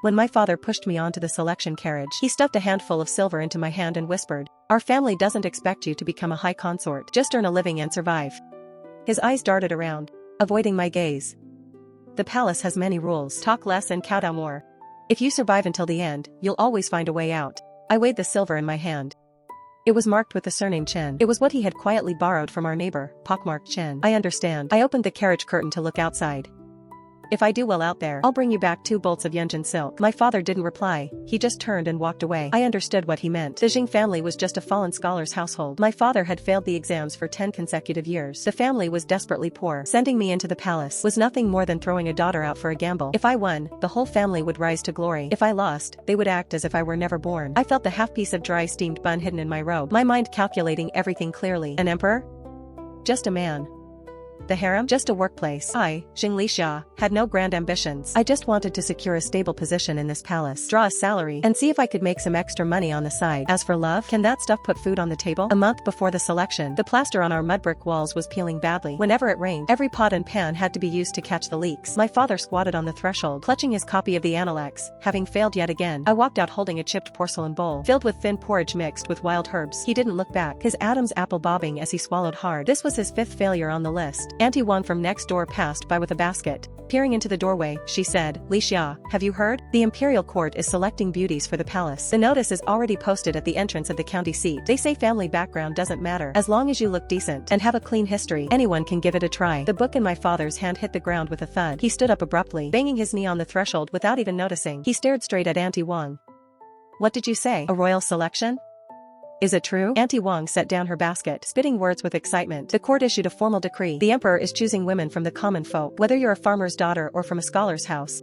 When my father pushed me onto the selection carriage, he stuffed a handful of silver into my hand and whispered, "Our family doesn't expect you to become a high consort, just earn a living and survive." His eyes darted around, avoiding my gaze. "The palace has many rules. Talk less and kowtow more. If you survive until the end, you'll always find a way out." I weighed the silver in my hand. It was marked with the surname Chen. It was what he had quietly borrowed from our neighbor, pockmarked Chen. "I understand." I opened the carriage curtain to look outside. "If I do well out there, I'll bring you back 2 bolts of Yunjin silk." My father didn't reply, he just turned and walked away. I understood what he meant. The Jing family was just a fallen scholar's household. My father had failed the exams for 10 consecutive years. The family was desperately poor. Sending me into the palace was nothing more than throwing a daughter out for a gamble. If I won, the whole family would rise to glory. If I lost, they would act as if I were never born. I felt the half-piece of dry steamed bun hidden in my robe, my mind calculating everything clearly. An emperor? Just a man. The harem? Just a workplace. I, Jing Lixia, had no grand ambitions. I just wanted to secure a stable position in this palace, draw a salary, and see if I could make some extra money on the side. As for love, can that stuff put food on the table? A month before the selection, the plaster on our mud brick walls was peeling badly. Whenever it rained, every pot and pan had to be used to catch the leaks. My father squatted on the threshold, clutching his copy of the Analects, having failed yet again. I walked out holding a chipped porcelain bowl, filled with thin porridge mixed with wild herbs. He didn't look back, his Adam's apple bobbing as he swallowed hard. This was his 5th failure on the list. Auntie Wang from next door passed by with a basket. Peering into the doorway, she said, "Lixia, have you heard? The imperial court is selecting beauties for the palace. The notice is already posted at the entrance of the county seat. They say family background doesn't matter. As long as you look decent and have a clean history, anyone can give it a try." The book in my father's hand hit the ground with a thud. He stood up abruptly, banging his knee on the threshold without even noticing. He stared straight at Auntie Wang. "What did you say? A royal selection? Is it true?" Auntie Wang set down her basket, spitting words with excitement. "The court issued a formal decree. The emperor is choosing women from the common folk, whether you're a farmer's daughter or from a scholar's house.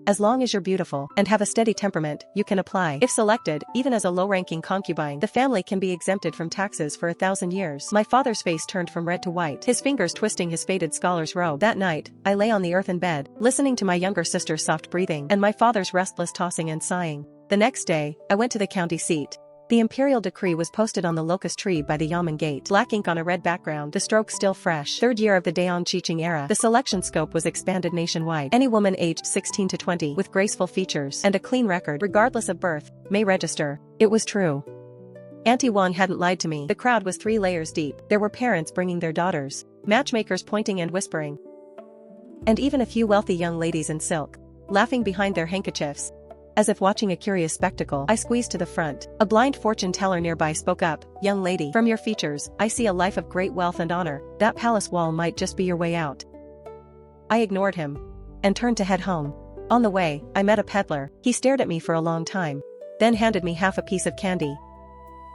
As long as you're beautiful and have a steady temperament, you can apply. If selected, even as a low-ranking concubine, the family can be exempted from taxes for 1,000 years." My father's face turned from red to white, his fingers twisting his faded scholar's robe. That night, I lay on the earthen bed, listening to my younger sister's soft breathing and my father's restless tossing and sighing. The next day, I went to the county seat. The imperial decree was posted on the locust tree by the Yamen gate. Black ink on a red background, the stroke still fresh. 3rd year of the Daon Chiching era. The selection scope was expanded nationwide. Any woman aged 16 to 20 with graceful features and a clean record, regardless of birth, may register. It was true. Auntie Wang hadn't lied to me. The crowd was 3 layers deep. There were parents bringing their daughters, matchmakers pointing and whispering, and even a few wealthy young ladies in silk, laughing behind their handkerchiefs. As if watching a curious spectacle, I squeezed to the front. A blind fortune teller nearby spoke up, "Young lady, from your features, I see a life of great wealth and honor. That palace wall might just be your way out." I ignored him and turned to head home. On the way, I met a peddler. He stared at me for a long time, then handed me half a piece of candy.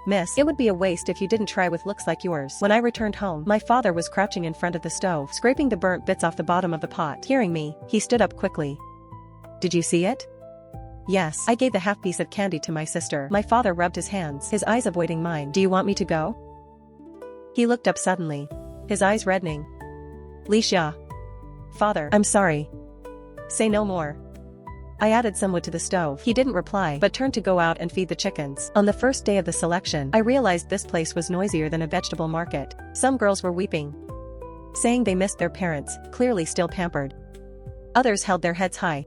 "Miss, it would be a waste if you didn't try with looks like yours." When I returned home, my father was crouching in front of the stove, scraping the burnt bits off the bottom of the pot. Hearing me, he stood up quickly. "Did you see it?" "Yes." I gave the half piece of candy to my sister. My father rubbed his hands, his eyes avoiding mine. "Do you want me to go?" He looked up suddenly, his eyes reddening. "Lixia." "Father, I'm sorry." "Say no more." I added some wood to the stove. He didn't reply, but turned to go out and feed the chickens. On the first day of the selection, I realized this place was noisier than a vegetable market. Some girls were weeping, saying they missed their parents, clearly still pampered. Others held their heads high,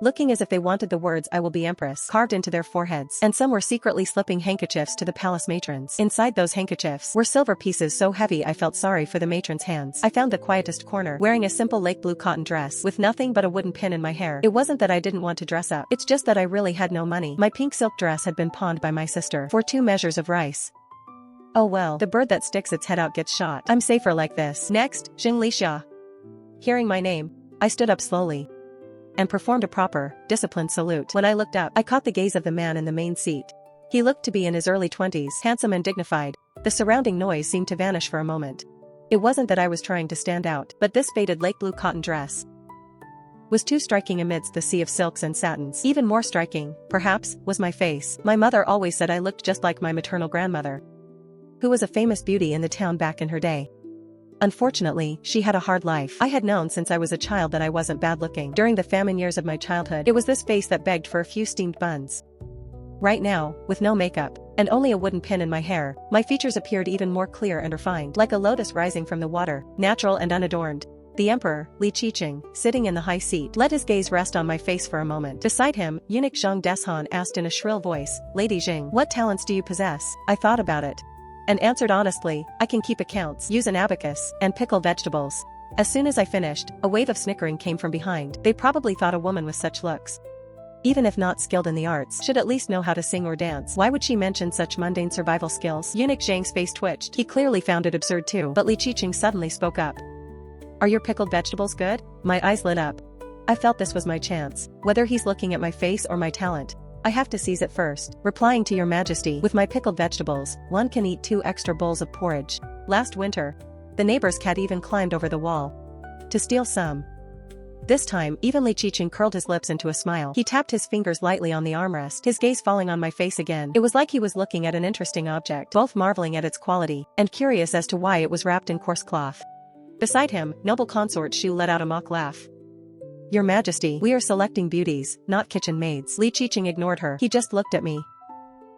looking as if they wanted the words "I will be empress" carved into their foreheads. And some were secretly slipping handkerchiefs to the palace matrons. Inside those handkerchiefs were silver pieces so heavy I felt sorry for the matrons' hands. I found the quietest corner, wearing a simple lake blue cotton dress with nothing but a wooden pin in my hair. It wasn't that I didn't want to dress up, it's just that I really had no money. My pink silk dress had been pawned by my sister for 2 measures of rice. Oh well, the bird that sticks its head out gets shot. I'm safer like this. "Next, Jing Lixia." Hearing my name, I stood up slowly and performed a proper, disciplined salute. When I looked up, I caught the gaze of the man in the main seat. He looked to be in his early 20s, handsome and dignified. The surrounding noise seemed to vanish for a moment. It wasn't that I was trying to stand out, but this faded lake blue cotton dress was too striking amidst the sea of silks and satins. Even more striking, perhaps, was my face. My mother always said I looked just like my maternal grandmother, who was a famous beauty in the town back in her day. Unfortunately, she had a hard life. I had known since I was a child that I wasn't bad-looking. During the famine years of my childhood, it was this face that begged for a few steamed buns. Right now, with no makeup, and only a wooden pin in my hair, my features appeared even more clear and refined, like a lotus rising from the water, natural and unadorned. The emperor, Li Qiqing, sitting in the high seat, let his gaze rest on my face for a moment. Beside him, eunuch Zhang Deshan asked in a shrill voice, Lady Jing, what talents do you possess? I thought about it and answered honestly, I can keep accounts, use an abacus, and pickle vegetables. As soon as I finished, a wave of snickering came from behind. They probably thought a woman with such looks, even if not skilled in the arts, should at least know how to sing or dance. Why would she mention such mundane survival skills? Eunuch Zhang's face twitched. He clearly found it absurd too. But Li Qiqing suddenly spoke up. Are your pickled vegetables good? My eyes lit up. I felt this was my chance. Whether he's looking at my face or my talent, I have to seize it first. Replying to your majesty, with my pickled vegetables, one can eat 2 extra bowls of porridge. Last winter, the neighbor's cat even climbed over the wall to steal some. This time, even Li Qiqing curled his lips into a smile. He tapped his fingers lightly on the armrest, his gaze falling on my face again. It was like he was looking at an interesting object, both marveling at its quality and curious as to why it was wrapped in coarse cloth. Beside him, noble consort Shu let out a mock laugh. Your Majesty, we are selecting beauties, not kitchen maids. Li Qiqing ignored her. He just looked at me.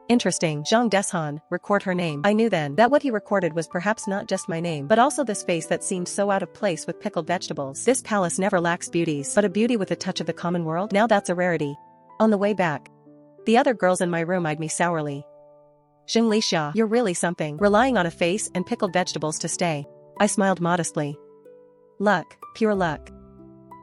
Interesting. Zhang Deshan, record her name. I knew then that what he recorded was perhaps not just my name, but also this face that seemed so out of place with pickled vegetables. This palace never lacks beauties, but a beauty with a touch of the common world? Now that's a rarity. On the way back, the other girls in my room eyed me sourly. Xing Lixia, you're really something, relying on a face and pickled vegetables to stay. I smiled modestly. Luck, pure luck.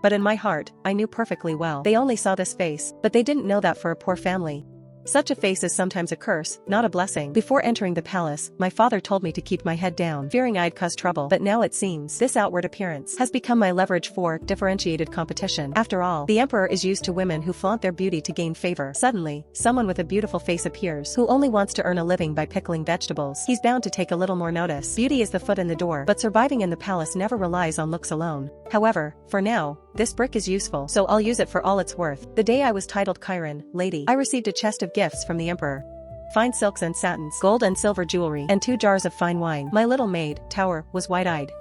But in my heart, I knew perfectly well. They only saw this face, but they didn't know that for a poor family, such a face is sometimes a curse, not a blessing. Before entering the palace, my father told me to keep my head down, fearing I'd cause trouble. But now it seems this outward appearance has become my leverage for differentiated competition. After all, the emperor is used to women who flaunt their beauty to gain favor. Suddenly, someone with a beautiful face appears who only wants to earn a living by pickling vegetables. He's bound to take a little more notice. Beauty is the foot in the door, but surviving in the palace never relies on looks alone. However, for now, this brick is useful, so I'll use it for all it's worth. The day I was titled Chiron, Lady, I received a chest of gifts from the emperor. Fine silks and satins, gold and silver jewelry, and 2 jars of fine wine. My little maid, Tower, was wide-eyed.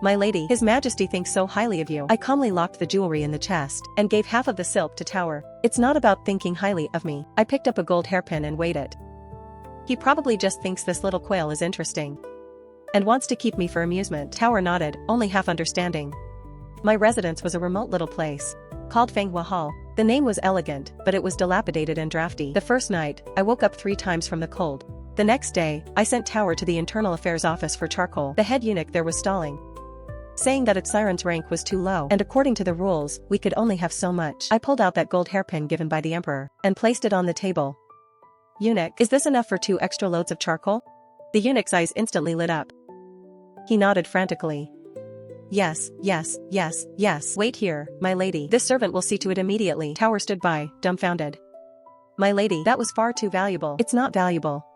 My lady, His Majesty thinks so highly of you. I calmly locked the jewelry in the chest, and gave half of the silk to Tower. It's not about thinking highly of me. I picked up a gold hairpin and weighed it. He probably just thinks this little quail is interesting and wants to keep me for amusement. Tower nodded, only half understanding. My residence was a remote little place called Manhwa Hall. The name was elegant, but it was dilapidated and drafty. The first night, I woke up 3 times from the cold. The next day, I sent Tower to the Internal Affairs office for charcoal. The head eunuch there was stalling, saying that its siren's rank was too low, and according to the rules, we could only have so much. I pulled out that gold hairpin given by the emperor and placed it on the table. Eunuch, is this enough for 2 extra loads of charcoal? The eunuch's eyes instantly lit up. He nodded frantically. Yes, yes, yes, yes. Wait here, my lady. This servant will see to it immediately. Tower stood by, dumbfounded. My lady, that was far too valuable. It's not valuable.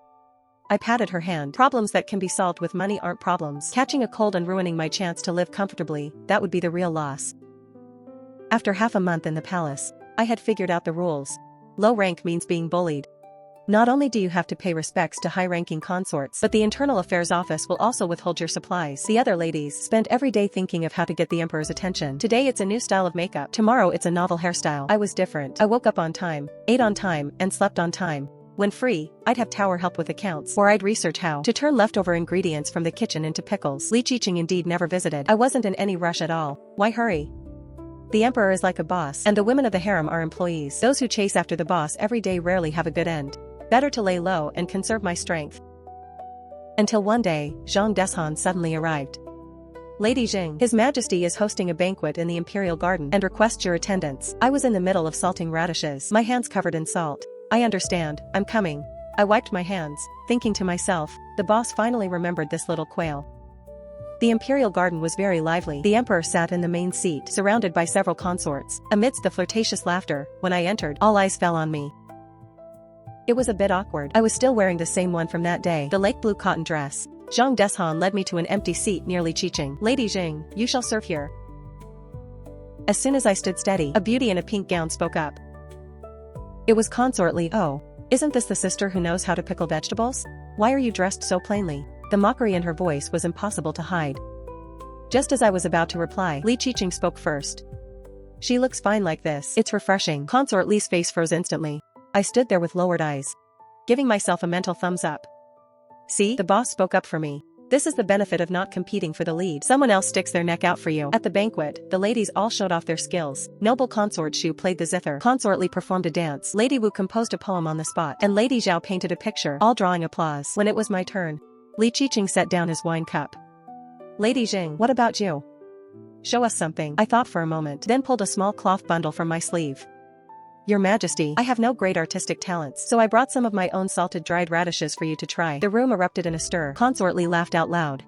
I patted her hand. Problems that can be solved with money aren't problems. Catching a cold and ruining my chance to live comfortably, that would be the real loss. After half a month in the palace, I had figured out the rules. Low rank means being bullied. Not only do you have to pay respects to high-ranking consorts, but the Internal Affairs office will also withhold your supplies. The other ladies spend every day thinking of how to get the emperor's attention. Today it's a new style of makeup. Tomorrow it's a novel hairstyle. I was different. I woke up on time, ate on time, and slept on time. When free, I'd have Tower help with accounts, or I'd research how to turn leftover ingredients from the kitchen into pickles. Li Qiqing indeed never visited. I wasn't in any rush at all. Why hurry? The emperor is like a boss, and the women of the harem are employees. Those who chase after the boss every day rarely have a good end. Better to lay low and conserve my strength. Until one day, Zhang Deshan suddenly arrived. Lady Jing, His Majesty is hosting a banquet in the Imperial Garden and requests your attendance. I was in the middle of salting radishes, my hands covered in salt. I understand, I'm coming. I wiped my hands, thinking to myself, the boss finally remembered this little quail. The Imperial Garden was very lively. The emperor sat in the main seat, surrounded by several consorts. Amidst the flirtatious laughter, when I entered, all eyes fell on me. It was a bit awkward. I was still wearing the same one from that day, the lake blue cotton dress. Zhang Deshan led me to an empty seat near Li Qiqing. Lady Jing, you shall serve here. As soon as I stood steady, a beauty in a pink gown spoke up. It was Consort Li. Oh, isn't this the sister who knows how to pickle vegetables? Why are you dressed so plainly? The mockery in her voice was impossible to hide. Just as I was about to reply, Li Qiqing spoke first. She looks fine like this. It's refreshing. Consort Li's face froze instantly. I stood there with lowered eyes, giving myself a mental thumbs up. See, the boss spoke up for me. This is the benefit of not competing for the lead. Someone else sticks their neck out for you. At the banquet, the ladies all showed off their skills. Noble Consort Shu played the zither. Consort Li performed a dance. Lady Wu composed a poem on the spot. And Lady Zhao painted a picture, all drawing applause. When it was my turn, Li Qiqing set down his wine cup. Lady Jing, what about you? Show us something. I thought for a moment, then pulled a small cloth bundle from my sleeve. Your Majesty, I have no great artistic talents, so I brought some of my own salted dried radishes for you to try. The room erupted in a stir. Consort Li laughed out loud.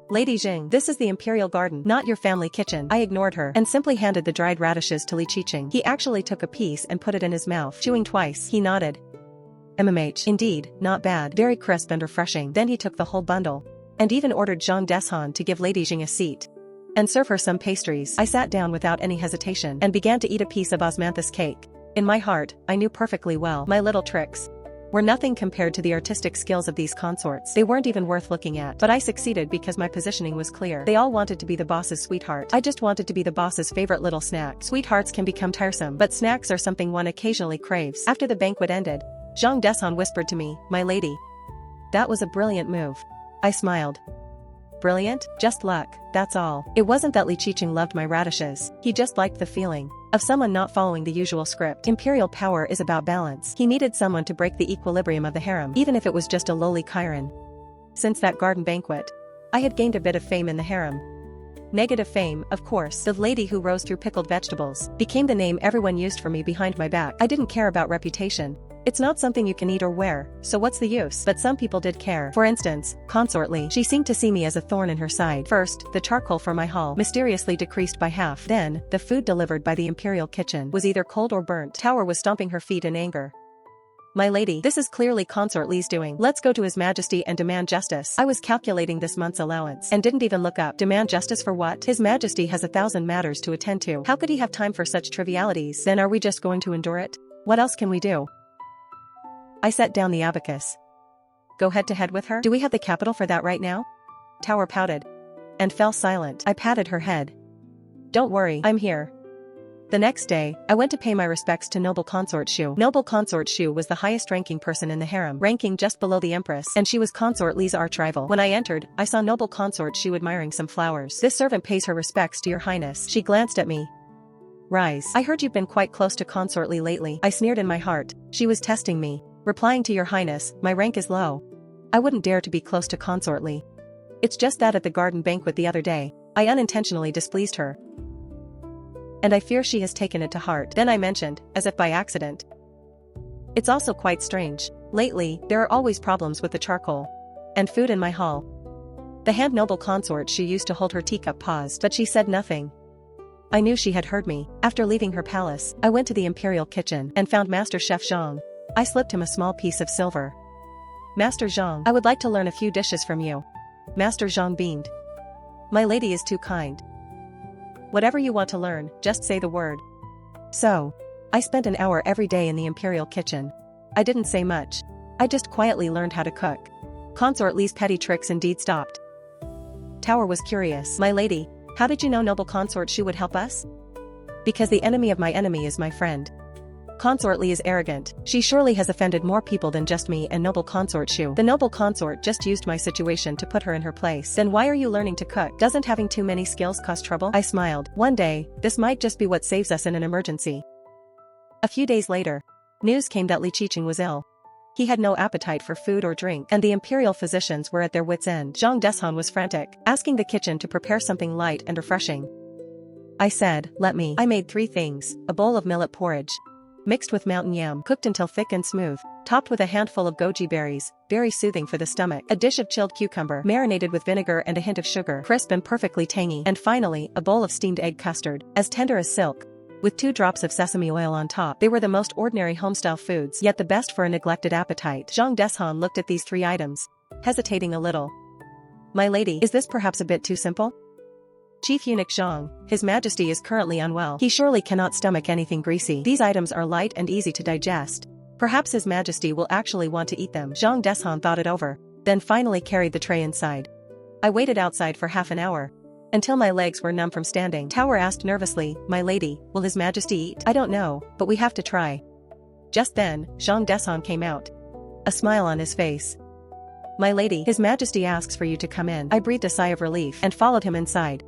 Lady Jing, this is the imperial garden, not your family kitchen. I ignored her and simply handed the dried radishes to Li Qiqing. He actually took a piece and put it in his mouth. Chewing twice, he nodded. Indeed, not bad, very crisp and refreshing. Then he took the whole bundle and even ordered Zhang Deshan to give Lady Jing a seat and serve her some pastries. I sat down without any hesitation and began to eat a piece of osmanthus cake. In my heart, I knew perfectly well my little tricks were nothing compared to the artistic skills of these consorts. They weren't even worth looking at. But I succeeded because my positioning was clear. They all wanted to be the boss's sweetheart. I just wanted to be the boss's favorite little snack. Sweethearts can become tiresome, but snacks are something one occasionally craves. After the banquet ended, Zhang Deshan whispered to me, my lady. That was a brilliant move. I smiled. Brilliant? Just luck, that's all. It wasn't that Li Qiqing loved my radishes. He just liked the feeling of someone not following the usual script. Imperial power is about balance. He needed someone to break the equilibrium of the harem, even if it was just a lowly Chiron. Since that garden banquet, I had gained a bit of fame in the harem. Negative fame, of course. The lady who rose through pickled vegetables became the name everyone used for me behind my back. I didn't care about reputation. It's not something you can eat or wear, so what's the use? But some people did care. For instance, Consort Li. She seemed to see me as a thorn in her side. First, the charcoal for my hall mysteriously decreased by half. Then, the food delivered by the imperial kitchen was either cold or burnt. Tower was stomping her feet in anger. My lady, this is clearly Consort Li's doing. Let's go to His Majesty and demand justice. I was calculating this month's allowance and didn't even look up. Demand justice for what? His Majesty has 1,000 matters to attend to. How could he have time for such trivialities? Then are we just going to endure it? What else can we do? I set down the abacus. Go head to head with her? Do we have the capital for that right now? Tower pouted and fell silent. I patted her head. Don't worry, I'm here. The next day, I went to pay my respects to Noble Consort Shu. Noble Consort Shu was the highest-ranking person in the harem, ranking just below the Empress, and she was Consort Li's arch-rival. When I entered, I saw Noble Consort Shu admiring some flowers. This servant pays her respects to your highness. She glanced at me. Rise. I heard you've been quite close to Consort Li lately. I sneered in my heart. She was testing me. Replying to your highness, my rank is low. I wouldn't dare to be close to Consort Li. It's just that at the garden banquet the other day, I unintentionally displeased her. And I fear she has taken it to heart. Then I mentioned, as if by accident. It's also quite strange. Lately, there are always problems with the charcoal and food in my hall. The hand Noble Consort she used to hold her teacup paused, but she said nothing. I knew she had heard me. After leaving her palace, I went to the imperial kitchen and found Master Chef Zhang. I slipped him a small piece of silver. Master Zhang, I would like to learn a few dishes from you. Master Zhang beamed. My lady is too kind. Whatever you want to learn, just say the word. So, I spent an hour every day in the imperial kitchen. I didn't say much. I just quietly learned how to cook. Consort Li's petty tricks indeed stopped. Tower was curious. My lady, how did you know Noble Consort Shu would help us? Because the enemy of my enemy is my friend. Consort Li is arrogant. She surely has offended more people than just me and Noble Consort Shu. The noble consort just used my situation to put her in her place. Then why are you learning to cook? Doesn't having too many skills cause trouble? I smiled. One day, this might just be what saves us in an emergency. A few days later, news came that Li Qiqing was ill. He had no appetite for food or drink, and the imperial physicians were at their wits' end. Zhang Deshan was frantic, asking the kitchen to prepare something light and refreshing. I said, let me. I made 3 things: a bowl of millet porridge, mixed with mountain yam, cooked until thick and smooth, topped with a handful of goji berries, very soothing for the stomach, a dish of chilled cucumber, marinated with vinegar and a hint of sugar, crisp and perfectly tangy, and finally, a bowl of steamed egg custard, as tender as silk, with 2 drops of sesame oil on top. They were the most ordinary homestyle foods, yet the best for a neglected appetite. Zhang Deshan looked at these 3 items, hesitating a little. My lady, is this perhaps a bit too simple? Chief Eunuch Zhang, His Majesty is currently unwell. He surely cannot stomach anything greasy. These items are light and easy to digest. Perhaps His Majesty will actually want to eat them. Zhang Deshan thought it over, then finally carried the tray inside. I waited outside for half an hour, until my legs were numb from standing. Tower asked nervously, my lady, will His Majesty eat? I don't know, but we have to try. Just then, Zhang Deshan came out, a smile on his face. My lady, His Majesty asks for you to come in. I breathed a sigh of relief and followed him inside.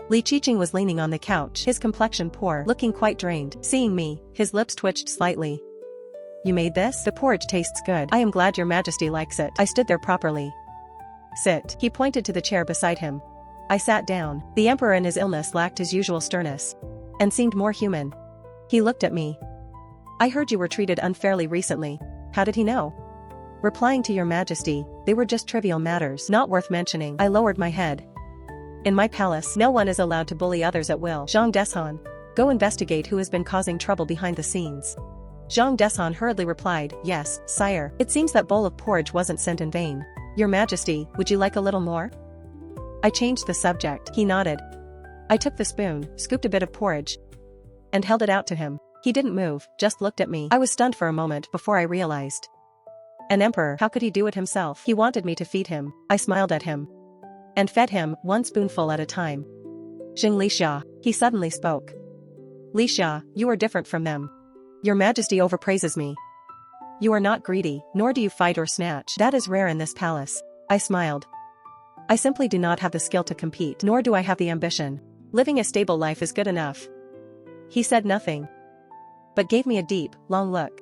Li Qiqing was leaning on the couch, his complexion poor, looking quite drained. Seeing me, his lips twitched slightly. You made this? The porridge tastes good. I am glad your majesty likes it. I stood there properly. Sit. He pointed to the chair beside him. I sat down. The emperor in his illness lacked his usual sternness and seemed more human. He looked at me. I heard you were treated unfairly recently. How did he know? Replying to your majesty, they were just trivial matters, not worth mentioning. I lowered my head. In my palace, no one is allowed to bully others at will. Zhang Deshan. Go investigate who has been causing trouble behind the scenes. Zhang Deshan hurriedly replied, yes, sire. It seems that bowl of porridge wasn't sent in vain. Your majesty, would you like a little more? I changed the subject. He nodded. I took the spoon, scooped a bit of porridge, and held it out to him. He didn't move, just looked at me. I was stunned for a moment before I realized. An emperor, how could he do it himself? He wanted me to feed him. I smiled at him and fed him, one spoonful at a time. Xing Lixia, he suddenly spoke. Lixia, you are different from them. Your majesty overpraises me. You are not greedy, nor do you fight or snatch. That is rare in this palace. I smiled. I simply do not have the skill to compete, nor do I have the ambition. Living a stable life is good enough. He said nothing, but gave me a deep, long look.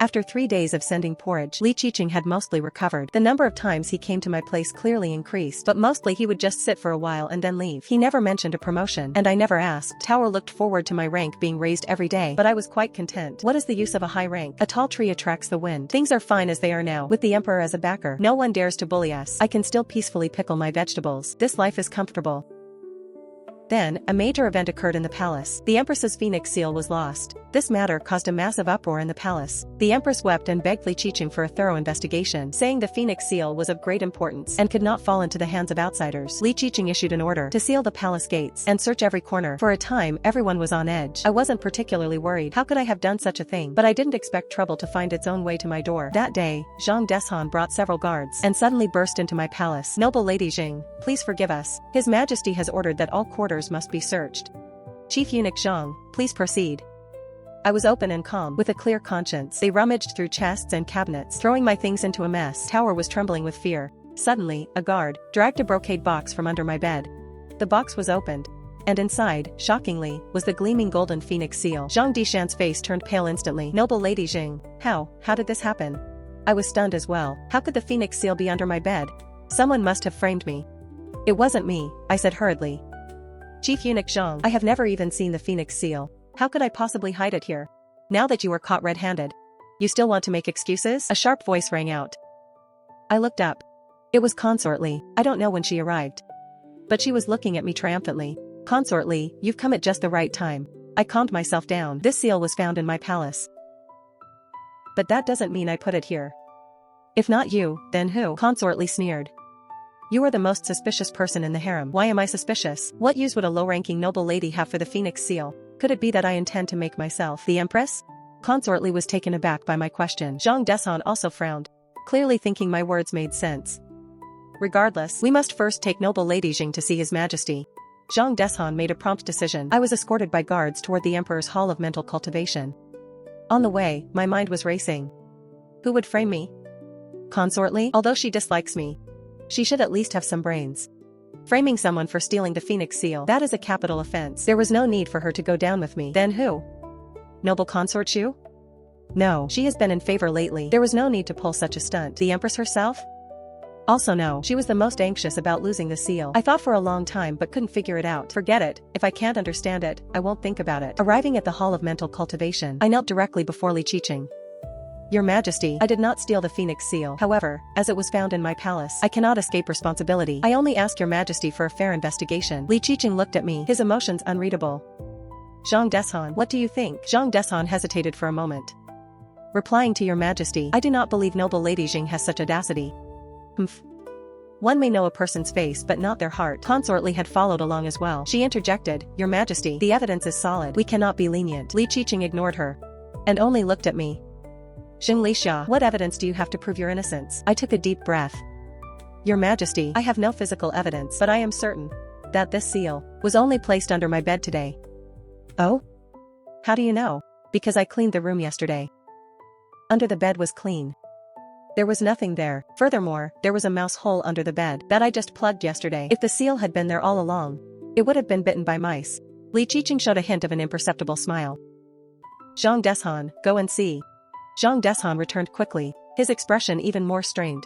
After 3 days of sending porridge, Li Qiqing had mostly recovered. The number of times he came to my place clearly increased, but mostly he would just sit for a while and then leave. He never mentioned a promotion, and I never asked. Tower looked forward to my rank being raised every day, but I was quite content. What is the use of a high rank? A tall tree attracts the wind. Things are fine as they are now. With the emperor as a backer, no one dares to bully us. I can still peacefully pickle my vegetables. This life is comfortable. Then, a major event occurred in the palace. The empress's phoenix seal was lost. This matter caused a massive uproar in the palace. The empress wept and begged Li Qiqing for a thorough investigation, saying the phoenix seal was of great importance and could not fall into the hands of outsiders. Li Qiqing issued an order to seal the palace gates and search every corner. For a time, everyone was on edge. I wasn't particularly worried. How could I have done such a thing? But I didn't expect trouble to find its own way to my door. That day, Zhang Deshan brought several guards and suddenly burst into my palace. Noble Lady Jing, please forgive us. His Majesty has ordered that all quarters must be searched. Chief Eunuch Zhang, please proceed. I was open and calm, with a clear conscience. They rummaged through chests and cabinets, throwing my things into a mess. Tower was trembling with fear. Suddenly, a guard dragged a brocade box from under my bed. The box was opened, and inside, shockingly, was the gleaming golden phoenix seal. Zhang Dishan's face turned pale instantly. Noble Lady Jing, how did this happen? I was stunned as well. How could the phoenix seal be under my bed? Someone must have framed me. It wasn't me, I said hurriedly. Chief Eunuch Zhang, I have never even seen the phoenix seal. How could I possibly hide it here? Now that you were caught red-handed, you still want to make excuses? A sharp voice rang out. I looked up. It was Consort Li. I don't know when she arrived, but she was looking at me triumphantly. Consort Li, you've come at just the right time. I calmed myself down. This seal was found in my palace, but that doesn't mean I put it here. If not you, then who? Consort Li sneered. You are the most suspicious person in the harem. Why am I suspicious? What use would a low-ranking noble lady have for the phoenix seal? Could it be that I intend to make myself the empress? Consort Li was taken aback by my question. Zhang Deshan also frowned, clearly thinking my words made sense. Regardless, we must first take noble Lady Jing to see His Majesty. Zhang Deshan made a prompt decision. I was escorted by guards toward the emperor's hall of mental cultivation. On the way, my mind was racing. Who would frame me? Consort Li? Although she dislikes me, she should at least have some brains. Framing someone for stealing the phoenix seal, that is a capital offense. There was no need for her to go down with me. Then who? Noble Consort Shu? No, she has been in favor lately. There was no need to pull such a stunt. The empress herself? Also no, she was the most anxious about losing the seal. I thought for a long time but couldn't figure it out. Forget it. If I can't understand it, I won't think about it. Arriving at the hall of mental cultivation, I knelt directly before Li Qiqing. Your Majesty, I did not steal the phoenix seal. However, as it was found in my palace, I cannot escape responsibility. I only ask your Majesty for a fair investigation. Li Qiqing looked at me, his emotions unreadable. Zhang Deshan, what do you think? Zhang Deshan hesitated for a moment. Replying to your Majesty, I do not believe noble Lady Jing has such audacity. Humph. One may know a person's face but not their heart. Consort Li had followed along as well. She interjected, Your Majesty, the evidence is solid. We cannot be lenient. Li Qiqing ignored her and only looked at me. Xing Lixia, what evidence do you have to prove your innocence? I took a deep breath. Your Majesty, I have no physical evidence, but I am certain that this seal was only placed under my bed today. Oh? How do you know? Because I cleaned the room yesterday. Under the bed was clean. There was nothing there. Furthermore, there was a mouse hole under the bed that I just plugged yesterday. If the seal had been there all along, it would have been bitten by mice. Li Qiqing showed a hint of an imperceptible smile. Zhang Deshan, go and see. Zhang Deshan returned quickly, his expression even more strained.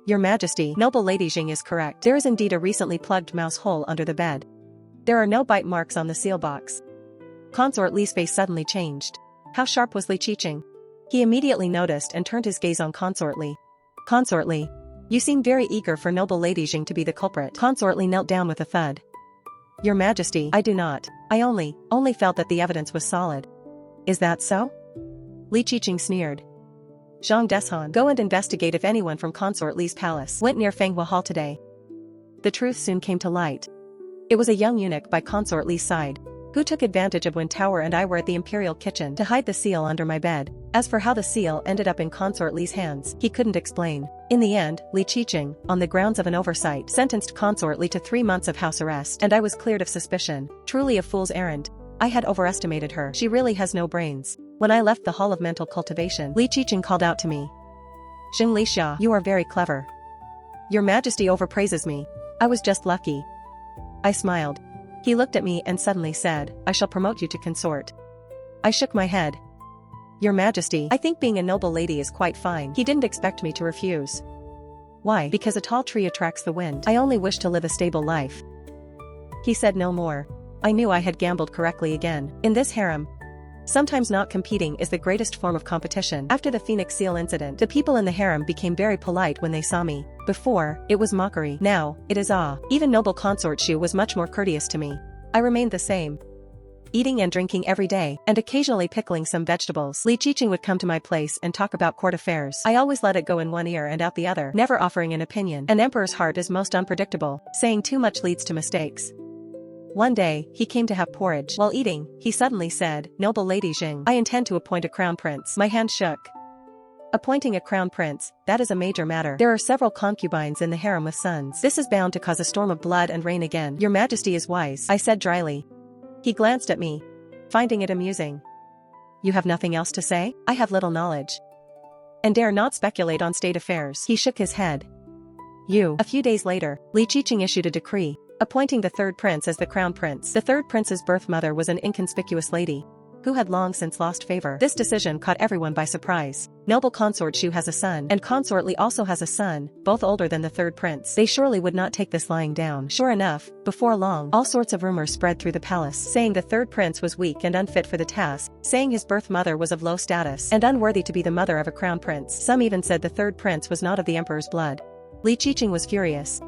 Your Majesty, noble Lady Jing is correct. There is indeed a recently plugged mouse hole under the bed. There are no bite marks on the seal box. Consort Li's face suddenly changed. How sharp was Li Qiqing? He immediately noticed and turned his gaze on Consort Li. Consort Li, you seem very eager for noble Lady Jing to be the culprit. Consort Li knelt down with a thud. Your Majesty, I do not. I only felt that the evidence was solid. Is that so? Li Qiqing sneered. Zhang Deshan, go and investigate if anyone from Consort Li's palace went near Manhwa Hall today. The truth soon came to light. It was a young eunuch by Consort Li's side, who took advantage of when Tower and I were at the imperial kitchen to hide the seal under my bed. As for how the seal ended up in Consort Li's hands, he couldn't explain. In the end, Li Qiqing, on the grounds of an oversight, sentenced Consort Li to 3 months of house arrest, and I was cleared of suspicion. Truly a fool's errand. I had overestimated her. She really has no brains. When I left the Hall of Mental Cultivation, Li Qiqing called out to me. Xing Lixia, you are very clever. Your Majesty overpraises me. I was just lucky. I smiled. He looked at me and suddenly said, I shall promote you to consort. I shook my head. Your Majesty, I think being a noble lady is quite fine. He didn't expect me to refuse. Why? Because a tall tree attracts the wind. I only wish to live a stable life. He said no more. I knew I had gambled correctly again. In this harem, sometimes not competing is the greatest form of competition. After the Phoenix Seal incident, the people in the harem became very polite when they saw me. Before, it was mockery. Now, it is awe. Even noble consort Shu was much more courteous to me. I remained the same. Eating and drinking every day, and occasionally pickling some vegetables. Li Qiqing would come to my place and talk about court affairs. I always let it go in one ear and out the other, never offering an opinion. An emperor's heart is most unpredictable. Saying too much leads to mistakes. One day, he came to have porridge. While eating, he suddenly said, Noble Lady Jing, I intend to appoint a crown prince. My hand shook. Appointing a crown prince, that is a major matter. There are several concubines in the harem with sons. This is bound to cause a storm of blood and rain again. Your Majesty is wise, I said dryly. He glanced at me, finding it amusing. You have nothing else to say? I have little knowledge, and dare not speculate on state affairs. He shook his head. A few days later, Li Qiqing issued a decree, appointing the third prince as the crown prince. The third prince's birth mother was an inconspicuous lady, who had long since lost favor. This decision caught everyone by surprise. Noble consort Shu has a son, and consort Li also has a son, both older than the third prince. They surely would not take this lying down. Sure enough, before long, all sorts of rumors spread through the palace, saying the third prince was weak and unfit for the task, saying his birth mother was of low status and unworthy to be the mother of a crown prince. Some even said the third prince was not of the emperor's blood. Li Qiqing was furious,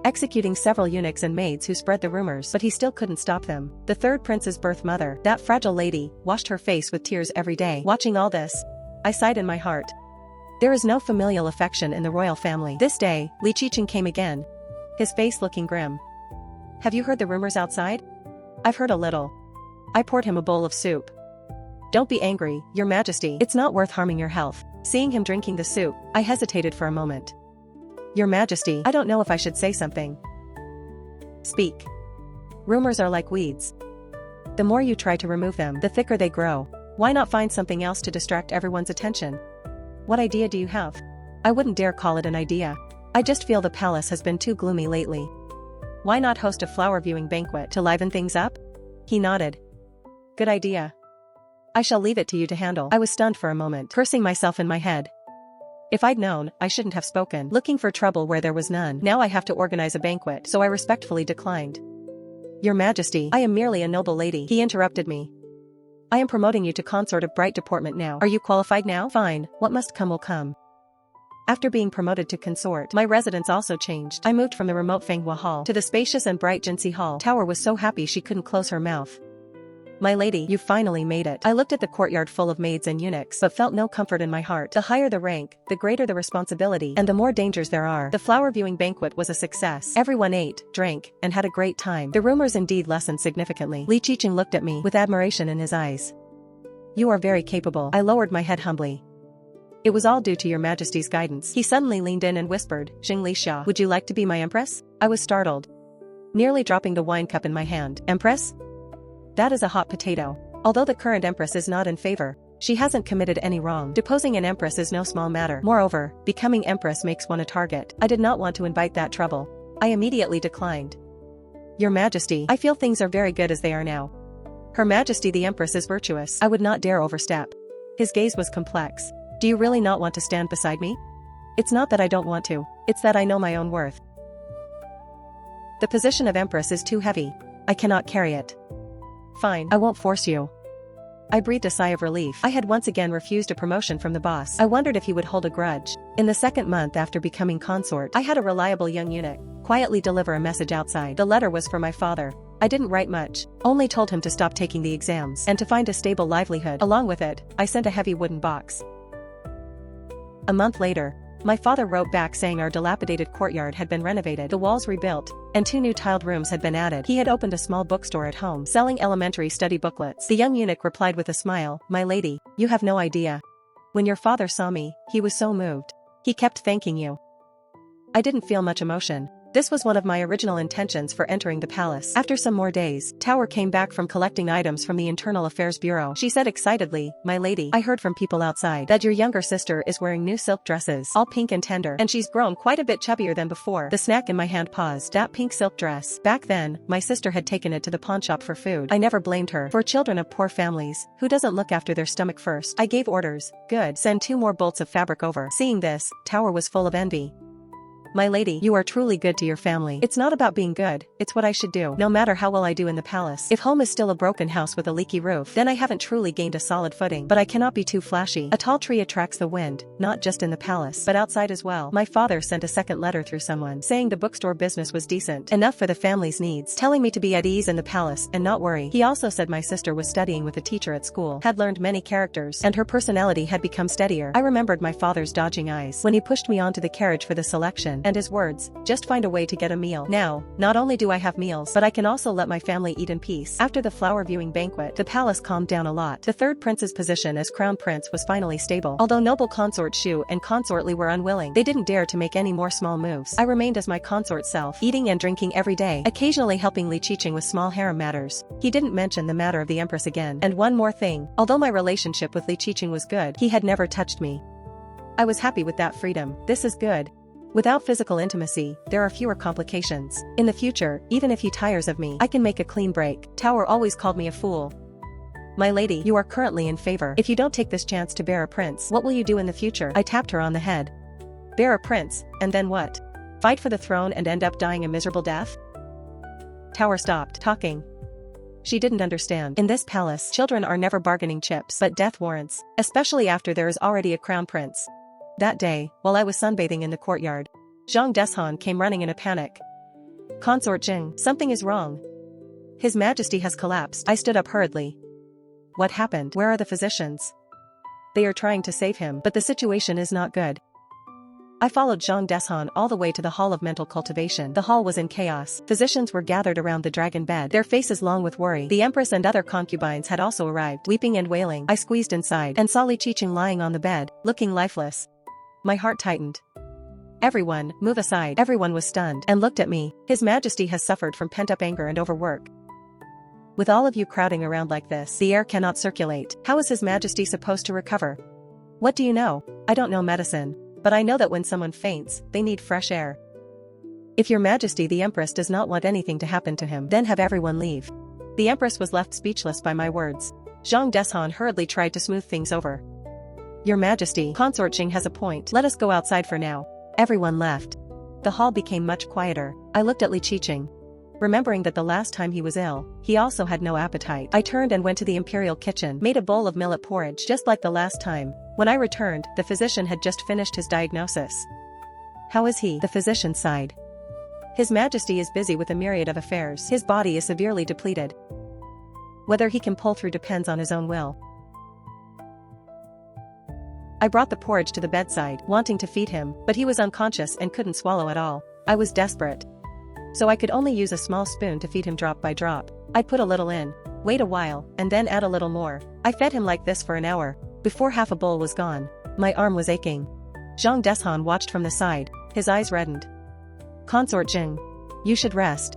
executing several eunuchs and maids who spread the rumors, but he still couldn't stop them. The third prince's birth mother, that fragile lady, washed her face with tears every day. Watching all this, I sighed in my heart. There is no familial affection in the royal family. This day, Li Qiqing came again, his face looking grim. Have you heard the rumors outside? I've heard a little. I poured him a bowl of soup. Don't be angry, Your Majesty. It's not worth harming your health. Seeing him drinking the soup, I hesitated for a moment. Your Majesty, I don't know if I should say something. Speak. Rumors are like weeds. The more you try to remove them, the thicker they grow. Why not find something else to distract everyone's attention? What idea do you have? I wouldn't dare call it an idea. I just feel the palace has been too gloomy lately. Why not host a flower viewing banquet to liven things up? He nodded. Good idea. I shall leave it to you to handle. I was stunned for a moment, cursing myself in my head. If I'd known, I shouldn't have spoken. Looking for trouble where there was none. Now I have to organize a banquet, so I respectfully declined. Your Majesty, I am merely a noble lady. He interrupted me. I am promoting you to consort of bright deportment now. Are you qualified now? Fine, what must come will come. After being promoted to consort, my residence also changed. I moved from the remote Fanghua Hall to the spacious and bright Jinxi Hall. Tower was so happy she couldn't close her mouth. My lady, you finally made it. I looked at the courtyard full of maids and eunuchs, but felt no comfort in my heart. The higher the rank, the greater the responsibility, and the more dangers there are. The flower viewing banquet was a success. Everyone ate, drank, and had a great time. The rumors indeed lessened significantly. Li Qiqing looked at me with admiration in his eyes. You are very capable. I lowered my head humbly. It was all due to your Majesty's guidance. He suddenly leaned in and whispered, Xing Lixia, would you like to be my empress? I was startled, nearly dropping the wine cup in my hand. Empress? That is a hot potato. Although the current empress is not in favor, She hasn't committed any wrong. Deposing an empress is no small matter. Moreover, becoming empress makes one a target. I did not want to invite that trouble. I immediately declined. Your Majesty, I feel things are very good as they are now. Her Majesty the Empress is virtuous. I would not dare overstep. His gaze was complex. Do you really not want to stand beside me? It's not that I don't want to. It's that I know my own worth. The position of Empress is too heavy. I cannot carry it. Fine, I won't force you. I breathed a sigh of relief. I had once again refused a promotion from the boss. I wondered if he would hold a grudge. In the second month after becoming consort, I had a reliable young eunuch quietly deliver a message outside. The letter was for my father. I didn't write much, only told him to stop taking the exams and to find a stable livelihood. Along with it, I sent a heavy wooden box. A month later, my father wrote back saying our dilapidated courtyard had been renovated, the walls rebuilt, and 2 new tiled rooms had been added. He had opened a small bookstore at home, selling elementary study booklets. The young eunuch replied with a smile, "My lady, you have no idea. When your father saw me, he was so moved. He kept thanking you." I didn't feel much emotion. This was one of my original intentions for entering the palace. After some more days, Tower came back from collecting items from the Internal Affairs Bureau. She said excitedly, "My lady, I heard from people outside that your younger sister is wearing new silk dresses, all pink and tender, and she's grown quite a bit chubbier than before." The snack in my hand paused. That pink silk dress. Back then, my sister had taken it to the pawn shop for food. I never blamed her. For children of poor families, who doesn't look after their stomach first? I gave orders. Good. Send 2 more bolts of fabric over. Seeing this, Tower was full of envy. "My lady, you are truly good to your family. It's not about being good, it's what I should do. No matter how well I do in the palace. If home is still a broken house with a leaky roof, then I haven't truly gained a solid footing. But I cannot be too flashy. A tall tree attracts the wind, not just in the palace, but outside as well." My father sent a second letter through someone, saying the bookstore business was decent, enough for the family's needs, telling me to be at ease in the palace and not worry. He also said my sister was studying with a teacher at school, had learned many characters, and her personality had become steadier. I remembered my father's dodging eyes when he pushed me onto the carriage for the selection, and his words, "Just find a way to get a meal." Now, not only do I have meals, but I can also let my family eat in peace. After the flower viewing banquet, the palace calmed down a lot. The third prince's position as crown prince was finally stable. Although noble consort Shu and consort Li were unwilling, they didn't dare to make any more small moves. I remained as my consort self, eating and drinking every day, occasionally helping Li Qiqing with small harem matters. He didn't mention the matter of the empress again. And one more thing, although my relationship with Li Qiqing was good, he had never touched me. I was happy with that freedom. This is good. Without physical intimacy, there are fewer complications. In the future, even if he tires of me, I can make a clean break. Tower always called me a fool. "My lady, you are currently in favor. If you don't take this chance to bear a prince, what will you do in the future?" I tapped her on the head. "Bear a prince, and then what? Fight for the throne and end up dying a miserable death?" Tower stopped talking. She didn't understand. In this palace, children are never bargaining chips, but death warrants, especially after there is already a crown prince. That day, while I was sunbathing in the courtyard, Zhang Deshan came running in a panic. "Consort Jing, something is wrong. His Majesty has collapsed." I stood up hurriedly. "What happened? Where are the physicians?" "They are trying to save him, but the situation is not good." I followed Zhang Deshan all the way to the Hall of Mental Cultivation. The hall was in chaos. Physicians were gathered around the dragon bed, their faces long with worry. The empress and other concubines had also arrived, weeping and wailing. I squeezed inside and saw Li Qiqing lying on the bed, looking lifeless. My heart tightened. "Everyone, move aside." Everyone was stunned and looked at me. "His Majesty has suffered from pent-up anger and overwork. With all of you crowding around like this, the air cannot circulate. How is His Majesty supposed to recover?" "What do you know?" "I don't know medicine. But I know that when someone faints, they need fresh air. If your Majesty the Empress does not want anything to happen to him, then have everyone leave." The Empress was left speechless by my words. Zhang Deshan hurriedly tried to smooth things over. "Your Majesty, Consort Jing has a point. Let us go outside for now." Everyone left. The hall became much quieter. I looked at Li Qiqing. Remembering that the last time he was ill, he also had no appetite, I turned and went to the imperial kitchen, made a bowl of millet porridge just like the last time. When I returned, the physician had just finished his diagnosis. "How is he?" The physician sighed. "His Majesty is busy with a myriad of affairs. His body is severely depleted. Whether he can pull through depends on his own will." I brought the porridge to the bedside, wanting to feed him, but he was unconscious and couldn't swallow at all. I was desperate. So I could only use a small spoon to feed him drop by drop. I'd put a little in, wait a while, and then add a little more. I fed him like this for an hour. Before half a bowl was gone, my arm was aching. Zhang Deshan watched from the side, his eyes reddened. "Consort Jing, you should rest.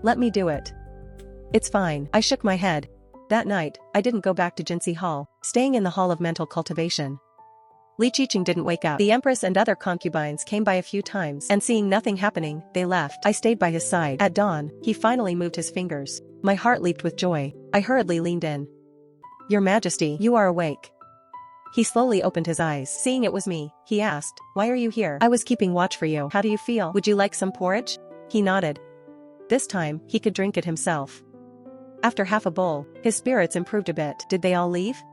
Let me do it." "It's fine." I shook my head. That night, I didn't go back to Jinsi Hall, staying in the Hall of Mental Cultivation. Li Qiqing didn't wake up. The Empress and other concubines came by a few times, and seeing nothing happening, they left. I stayed by his side. At dawn, he finally moved his fingers. My heart leaped with joy. I hurriedly leaned in. "Your Majesty, you are awake." He slowly opened his eyes. Seeing it was me, he asked, "Why are you here?" "I was keeping watch for you. How do you feel? Would you like some porridge?" He nodded. This time, he could drink it himself. After half a bowl, his spirits improved a bit. "Did they all leave?"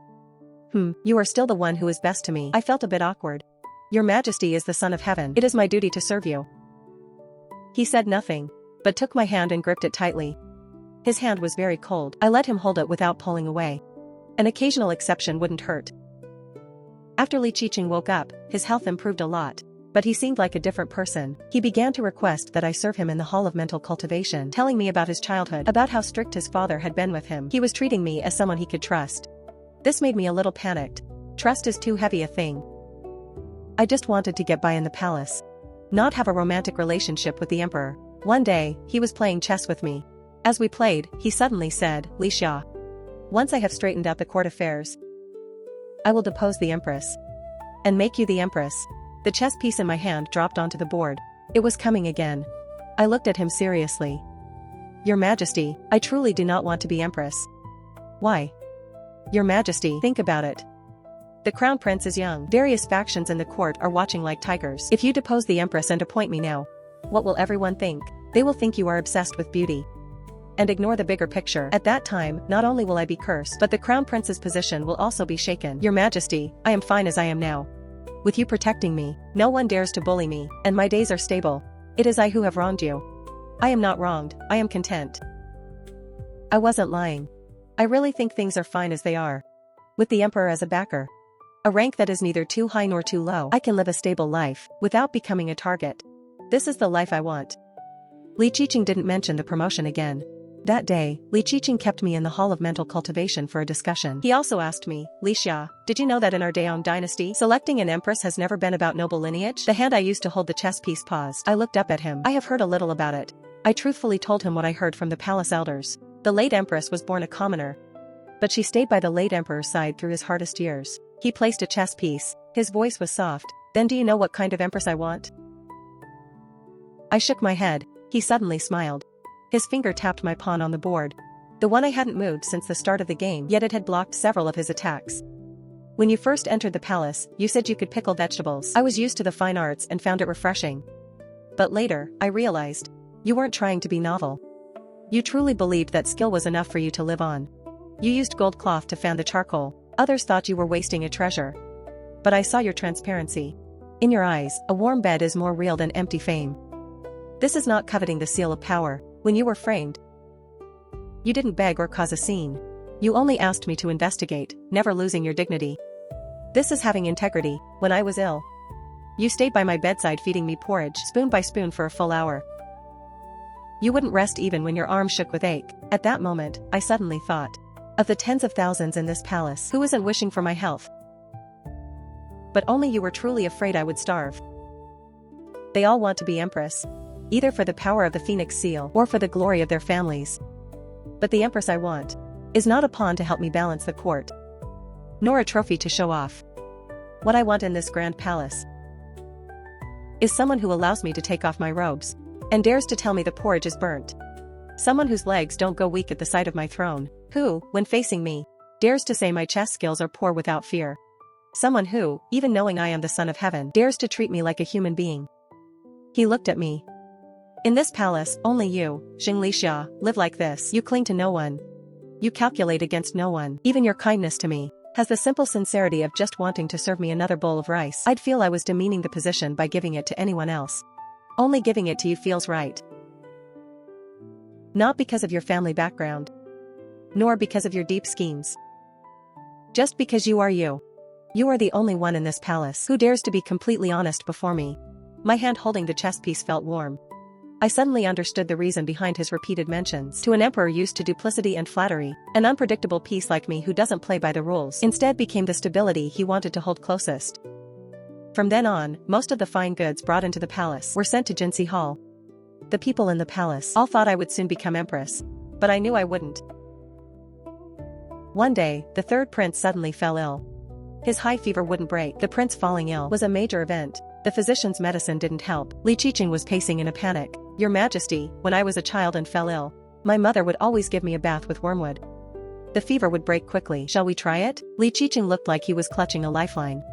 You are still the one who is best to me." I felt a bit awkward. "Your Majesty is the Son of Heaven. It is my duty to serve you." He said nothing, but took my hand and gripped it tightly. His hand was very cold. I let him hold it without pulling away. An occasional exception wouldn't hurt. After Li Qiqing woke up, his health improved a lot. But he seemed like a different person. He began to request that I serve him in the Hall of Mental Cultivation, telling me about his childhood, about how strict his father had been with him. He was treating me as someone he could trust. This made me a little panicked. Trust is too heavy a thing. I just wanted to get by in the palace. Not have a romantic relationship with the emperor. One day, he was playing chess with me. As we played, he suddenly said, "Li Xia. Once I have straightened out the court affairs, I will depose the empress. And make you the empress." The chess piece in my hand dropped onto the board. It was coming again. I looked at him seriously. "Your Majesty, I truly do not want to be empress." "Why?" "Your Majesty, think about it. The crown prince is young. Various factions in the court are watching like tigers. If you depose the empress and appoint me now, what will everyone think? They will think you are obsessed with beauty. And ignore the bigger picture. At that time, not only will I be cursed, but the crown prince's position will also be shaken. Your Majesty, I am fine as I am now. With you protecting me, no one dares to bully me, and my days are stable. It is I who have wronged you. I am not wronged, I am content." I wasn't lying. I really think things are fine as they are. With the emperor as a backer. A rank that is neither too high nor too low. I can live a stable life, without becoming a target. This is the life I want. Li Qiqing didn't mention the promotion again. That day, Li Qiqing kept me in the Hall of Mental Cultivation for a discussion. He also asked me, "Li Xia, did you know that in our Daong dynasty, selecting an empress has never been about noble lineage?" The hand I used to hold the chess piece paused. I looked up at him. "I have heard a little about it." I truthfully told him what I heard from the palace elders. The late empress was born a commoner. But she stayed by the late emperor's side through his hardest years. He placed a chess piece. His voice was soft. "Then do you know what kind of empress I want?" I shook my head. He suddenly smiled. His finger tapped my pawn on the board. The one I hadn't moved since the start of the game, yet it had blocked several of his attacks. "When you first entered the palace, you said you could pickle vegetables. I was used to the fine arts and found it refreshing. But later, I realized. You weren't trying to be novel. You truly believed that skill was enough for you to live on. You used gold cloth to fan the charcoal. Others thought you were wasting a treasure. But I saw your transparency. In your eyes, a warm bed is more real than empty fame. This is not coveting the seal of power. When you were framed, you didn't beg or cause a scene. You only asked me to investigate, never losing your dignity. This is having integrity. When I was ill, you stayed by my bedside feeding me porridge, spoon by spoon for a full hour. You wouldn't rest even when your arm shook with ache. At that moment, I suddenly thought of the tens of thousands in this palace who isn't wishing for my health. But only you were truly afraid I would starve. They all want to be empress. Either for the power of the phoenix seal or for the glory of their families. But the empress I want is not a pawn to help me balance the court, nor a trophy to show off. What I want in this grand palace is someone who allows me to take off my robes and dares to tell me the porridge is burnt. Someone whose legs don't go weak at the sight of my throne, who, when facing me, dares to say my chess skills are poor without fear. Someone who, even knowing I am the Son of Heaven, dares to treat me like a human being. He looked at me. "In this palace, only you, Xing Li Xia, live like this. You cling to no one. You calculate against no one. Even your kindness to me has the simple sincerity of just wanting to serve me another bowl of rice. I'd feel I was demeaning the position by giving it to anyone else. Only giving it to you feels right. Not because of your family background, nor because of your deep schemes. Just because you are you. You are the only one in this palace who dares to be completely honest before me." My hand holding the chess piece felt warm. I suddenly understood the reason behind his repeated mentions. To an emperor used to duplicity and flattery, an unpredictable piece like me who doesn't play by the rules instead became the stability he wanted to hold closest. From then on, most of the fine goods brought into the palace were sent to Jinsi Hall. The people in the palace all thought I would soon become empress, but I knew I wouldn't. One day, the third prince suddenly fell ill. His high fever wouldn't break. The prince falling ill was a major event. The physician's medicine didn't help. Li Qiqing was pacing in a panic. Your Majesty, when I was a child and fell ill, my mother would always give me a bath with wormwood. The fever would break quickly. Shall we try it? Li Qiqing looked like he was clutching a lifeline.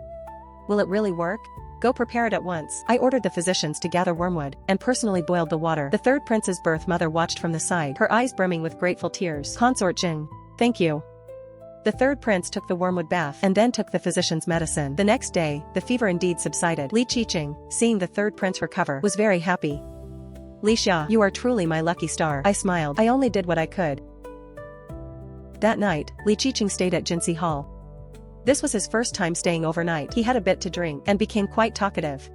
Will it really work? Go prepare it at once. I ordered the physicians to gather wormwood and personally boiled the water. The third prince's birth mother watched from the side, her eyes brimming with grateful tears. Consort Jing. Thank you. The third prince took the wormwood bath and then took the physician's medicine. The next day, the fever indeed subsided. Li Qiqing, seeing the third prince recover, was very happy. Li Xia, you are truly my lucky star. I smiled. I only did what I could. That night, Li Qiqing stayed at Jinxi Hall. This was his first time staying overnight. He had a bit to drink and became quite talkative.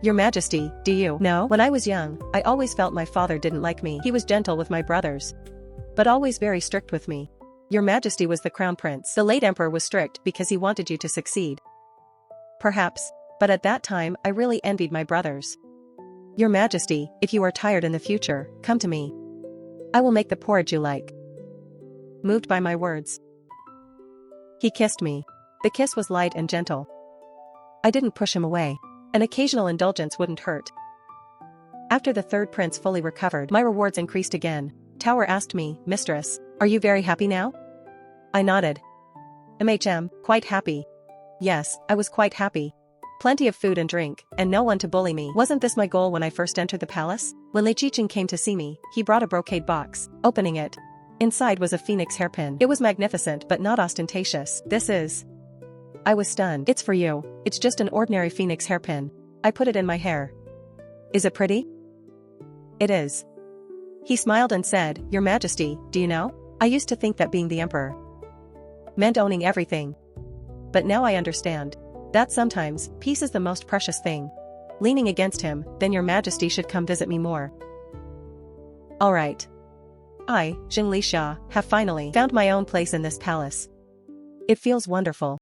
Your Majesty, do you know? When I was young, I always felt my father didn't like me. He was gentle with my brothers, but always very strict with me. Your Majesty was the crown prince. The late emperor was strict because he wanted you to succeed. Perhaps, but at that time I really envied my brothers. Your Majesty, if you are tired in the future, come to me. I will make the porridge you like. Moved by my words, he kissed me. The kiss was light and gentle. I didn't push him away. An occasional indulgence wouldn't hurt. After the third prince fully recovered, my rewards increased again. Tower asked me, Mistress, are you very happy now? I nodded. Quite happy. Yes, I was quite happy. Plenty of food and drink, and no one to bully me. Wasn't this my goal when I first entered the palace? When Li Qiqing came to see me, he brought a brocade box. Opening it, inside was a phoenix hairpin. It was magnificent but not ostentatious. This is... I was stunned. It's for you. It's just an ordinary phoenix hairpin. I put it in my hair. Is it pretty? It is. He smiled and said, Your Majesty, do you know? I used to think that being the emperor meant owning everything. But now I understand that sometimes peace is the most precious thing. Leaning against him, then Your Majesty should come visit me more. Alright. I, Jing Li Xia, have finally found my own place in this palace. It feels wonderful.